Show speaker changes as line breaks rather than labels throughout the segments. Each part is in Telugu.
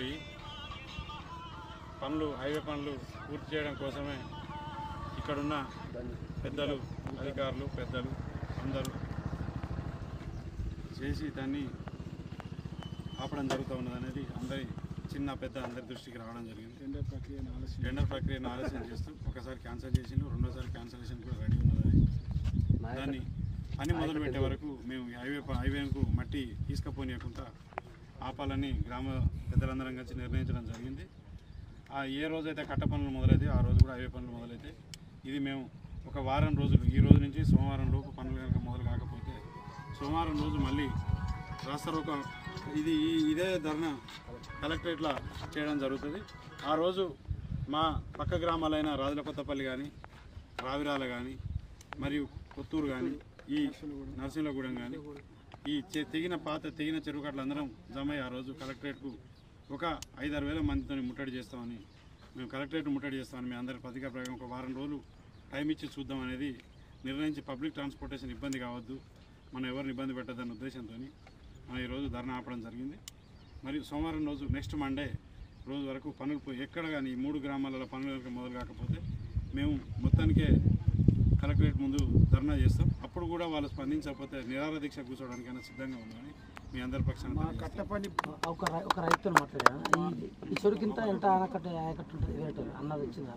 మర్చిపోయి పనులు హైవే పనులు పూర్తి చేయడం కోసమే ఇక్కడున్న పెద్దలు అధికారులు పెద్దలు అందరూ చేసి దాన్ని ఆపడం జరుగుతూ ఉన్నది అనేది అందరి చిన్న పెద్ద అందరి దృష్టికి రావడం జరిగింది. టెండర్ ప్రక్రియను ఆలస్యం చేస్తూ ఒకసారి క్యాన్సిల్ చేసిండు, రెండోసారి క్యాన్సిలేషన్ కూడా రెడీ ఉన్నదని దాన్ని పని మొదలు పెట్టే వరకు మేము హైవేకు మట్టి తీసుకుపోనీయకుండా ఆపాలని గ్రామ పెద్దలందరం కలిసి నిర్ణయించడం జరిగింది. ఏ రోజైతే కట్ట పనులు మొదలైతే ఆ రోజు కూడా హైవే పనులు మొదలైతే ఇది మేము ఒక వారం రోజులు ఈ రోజు నుంచి సోమవారం లోపు పనులు కనుక మొదలు కాకపోతే సోమవారం రోజు మళ్ళీ రాస్తారోకో ఇదే ధర్నా కలెక్టరేట్లో చేయడం జరుగుతుంది. ఆ రోజు మా పక్క గ్రామాలైన రాజులకొత్తపల్లి కానీ రావిరాల కానీ మరియు కొత్తూరు కానీ ఈ నరసింహగూడెం కానీ ఈ తెగిన చెరువు కట్టలందరం జమై ఆ రోజు కలెక్టరేట్కు ఒక 5-6 వేల మందితో ముట్టడి చేస్తామని మేము కలెక్టరేట్ ముట్టడి చేస్తామని మీ అందరి పత్రికా ప్రకారం ఒక వారం రోజులు టైం ఇచ్చి చూద్దాం అనేది నిర్ణయించి పబ్లిక్ ట్రాన్స్పోర్టేషన్ ఇబ్బంది కావద్దు, మనం ఎవరిని ఇబ్బంది పెట్టద్దన్న ఉద్దేశంతో మనం ఈరోజు ధర్నా ఆపడం జరిగింది. మరియు సోమవారం రోజు నెక్స్ట్ మండే రోజు వరకు పనులు ఎక్కడ కానీ ఈ 3 గ్రామాలలో పనులు కనుక మొదలు కాకపోతే మేము మొత్తానికే కలెక్టరేట్ ముందు ధర్నా చేస్తాం. అప్పుడు కూడా వాళ్ళు స్పందించకపోతే నిరాహార దీక్ష కూర్చోవడానికైనా సిద్ధంగా ఉందని మీ అందరి పక్షాన
కట్టపని ఒక రైతుతో మాట్లాడా ఈ చెరుకింత ఎంత ఆనకట్ట ఆయకట్టు ఉంటుంది అన్నది వచ్చింది.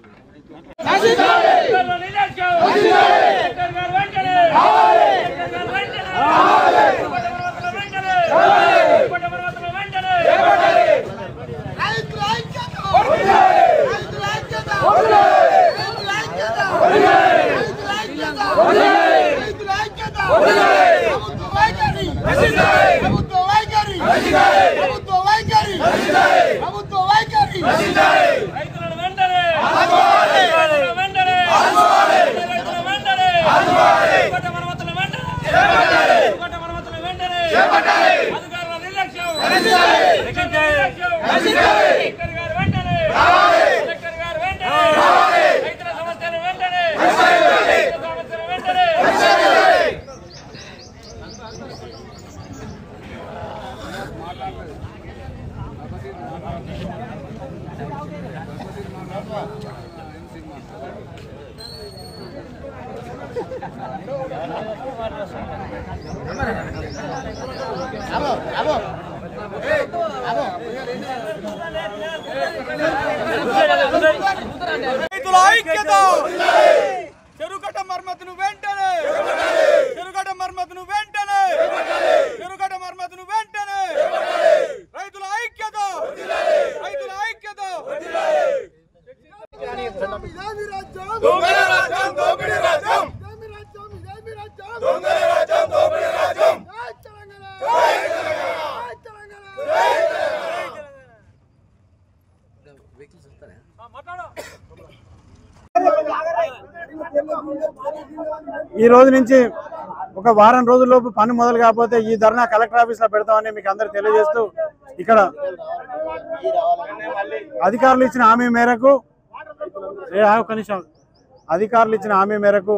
చెరుగడ్డ మర్మతును వెంటనే చెరుగడ్డ మర్మతును వెంటనే చెరుగడ్డ మర్మతును వెంటనే రైతుల ఐక్యత రైతుల ఐక్యత దొంగల రాజ్యం దోపిడీ రాజ్యం దొంగల రాజ్యం దోపిడీ రాజ్యం
ఈ రోజు నుంచి ఒక వారం రోజుల్లోపు పని మొదలు కాకపోతే ఈ ధర్నా కలెక్టర్ ఆఫీస్లో పెడతామని మీకు అందరూ తెలియజేస్తూ ఇక్కడ అధికారులు ఇచ్చిన హామీ మేరకు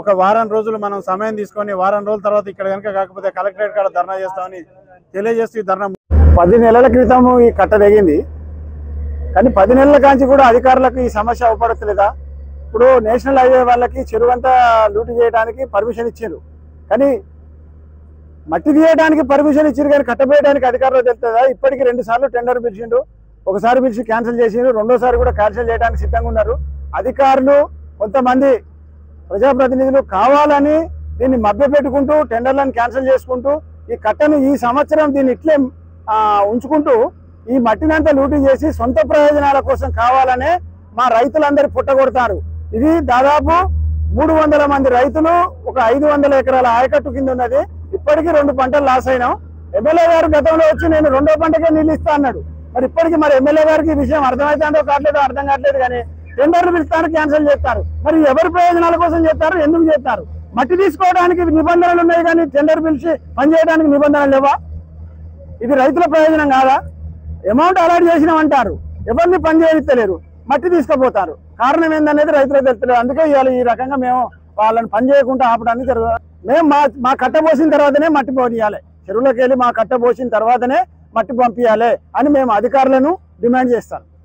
ఒక వారం రోజులు మనం సమయం తీసుకొని వారం రోజుల తర్వాత ఇక్కడ కనుక కాకపోతే కలెక్టరేట్ కాడ ధర్నా చేస్తామని తెలియజేస్తూ ఈ ధర్నా 10 నెలల క్రితం ఈ కట్ట తెగింది. కానీ 10 నెలల కాంచి కూడా అధికారులకు ఈ సమస్య అవపడతలేదా? ఇప్పుడు నేషనల్ హైవే వాళ్ళకి చెరువంతా లూటు చేయడానికి పర్మిషన్ ఇచ్చారు, కానీ మట్టి తీయడానికి పర్మిషన్ ఇచ్చారు కానీ కట్టబోయడానికి అధికారులు తెలుస్తుందా? ఇప్పటికీ 2 సార్లు టెండర్ పిలిచిండు, ఒకసారి పిలిచి క్యాన్సిల్ చేసిండు, రెండోసారి కూడా క్యాన్సిల్ చేయడానికి సిద్ధంగా ఉన్నారు. అధికారులు కొంతమంది ప్రజాప్రతినిధులు కావాలని దీన్ని మభ్యపెట్టుకుంటూ టెండర్లను క్యాన్సిల్ చేసుకుంటూ ఈ కట్టను ఈ సంవత్సరం దీన్ని ఇట్లే ఉంచుకుంటూ ఈ మట్టినంతా లూటీ చేసి సొంత ప్రయోజనాల కోసం కావాలనే మా రైతులందరూ పుట్టగొడతారు. ఇది దాదాపు 300 మంది రైతులు ఒక 500 ఎకరాల ఆయకట్టు కింద ఉన్నది. ఇప్పటికీ 2 పంటలు లాస్ అయినాం. ఎమ్మెల్యే గారు గతంలో వచ్చి నేను 2వ పంటకే నీళ్ళు ఇస్తా అన్నాడు. మరి ఇప్పటికీ మరి ఎమ్మెల్యే గారికి ఈ విషయం అర్థమవుతుందో కావట్లేదో అర్థం కావట్లేదు. కానీ టెండర్లు పిలుస్తారు, క్యాన్సిల్ చేస్తారు. మరి ఎవరి ప్రయోజనాల కోసం చేస్తారు, ఎందుకు చేస్తారు? మట్టి తీసుకోవడానికి నిబంధనలు ఉన్నాయి కానీ టెండర్ పిలిచి పనిచేయడానికి నిబంధనలు లేవా? ఇది రైతుల ప్రయోజనం కాదా? అమౌంట్ అలాట్ చేసినామంటారు, ఎవరిని పని చేయలేరు, మట్టి తీసుకుపోతారు. కారణం ఏందనేది రైతులకు తెలుస్తలేదు. అందుకే ఇవాళ ఈ రకంగా మేము వాళ్ళని పని చేయకుండా ఆపడానికి జరుగుతుంది. మేము మా కట్ట పోసిన తర్వాతనే మట్టి పోనీయాలి. చెరువులోకి వెళ్ళి మా కట్ట పోసిన తర్వాతనే మట్టి పంపించాలి అని మేము అధికారులను డిమాండ్ చేస్తాం.